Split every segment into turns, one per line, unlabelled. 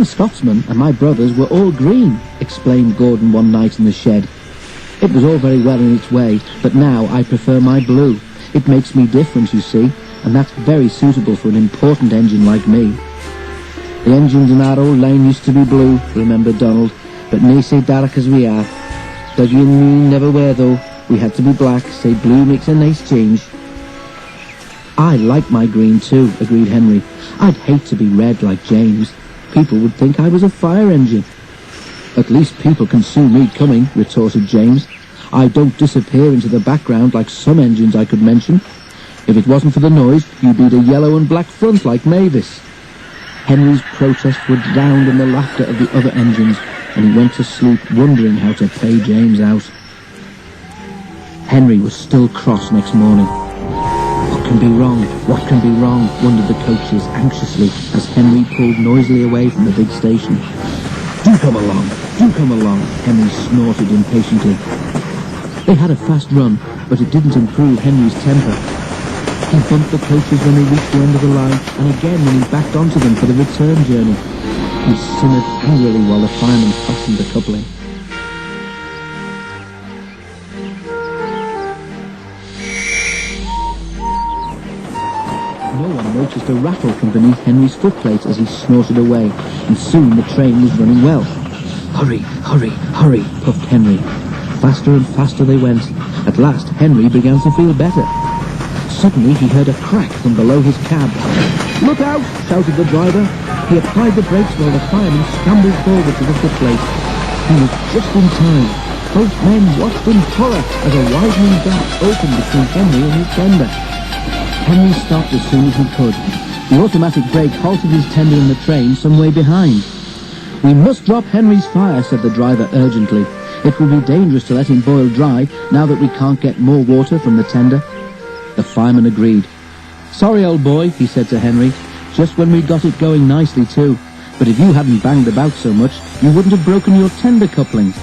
Scotsman and my brothers were all green," explained Gordon one night in the shed. "It was all very well in its way, but now I prefer my blue. It makes me different, you see, and that's very suitable for an important engine like me." "The engines in our old line used to be blue," remembered Donald, "but nae sae dark as we are. Dodgy and me never were, though. We had to be black, say blue makes a nice change." "I like my green too," agreed Henry. "I'd hate to be red like James. People would think I was a fire engine." "At least people can see me coming," retorted James. "I don't disappear into the background like some engines I could mention. If it wasn't for the noise, you'd need a yellow and black front like Mavis." Henry's protests were drowned in the laughter of the other engines, and he went to sleep wondering how to pay James out. Henry was still cross next morning. "What can be wrong? What can be wrong?" wondered the coaches anxiously as Henry pulled noisily away from the big station. "Do come along! Do come along!" Henry snorted impatiently. They had a fast run, but it didn't improve Henry's temper. He bumped the coaches when they reached the end of the line, and again when he backed onto them for the return journey. He simmered angrily while the fireman fastened the coupling. No one noticed a rattle from beneath Henry's footplate as he snorted away, and soon the train was running well. "Hurry, hurry, hurry," puffed Henry. Faster and faster they went. At last Henry began to feel better. Suddenly he heard a crack from below his cab. "Look out!" shouted the driver. He applied the brakes while the fireman scrambled forward to the footplate. He was just in time. Both men watched in horror as a widening gap opened between Henry and his tender. Henry stopped as soon as he could. The automatic brake halted his tender in the train some way behind. "We must drop Henry's fire," said the driver urgently. "It will be dangerous to let him boil dry now that we can't get more water from the tender." The fireman agreed. "Sorry, old boy," he said to Henry, "just when we got it going nicely too. But if you hadn't banged about so much, you wouldn't have broken your tender coupling."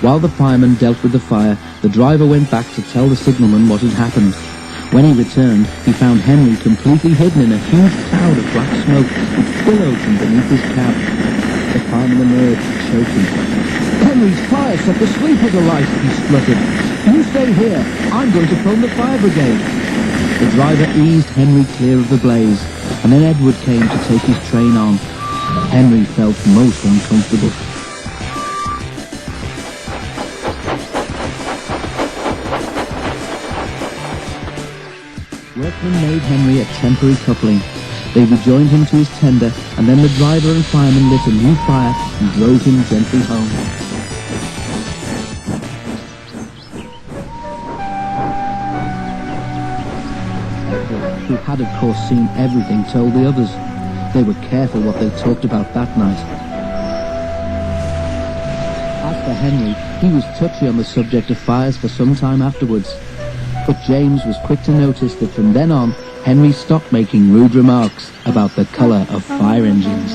While the fireman dealt with the fire, the driver went back to tell the signalman what had happened. When he returned, he found Henry completely hidden in a huge cloud of black smoke which billowed from beneath his cab. The fireman emerged, choking. "Henry's fire set the sleepers alight," he spluttered. "You stay here. I'm going to phone the fire brigade." The driver eased Henry clear of the blaze, and then Edward came to take his train on. Henry felt most uncomfortable. Workmen made Henry a temporary coupling. They rejoined him to his tender, and then the driver and fireman lit a new fire and drove him gently home. Edward, who had of course seen everything, told the others. They were careful what they talked about that night. As for Henry, he was touchy on the subject of fires for some time afterwards. But James was quick to notice that from then on, Henry stopped making rude remarks about the colour of fire engines.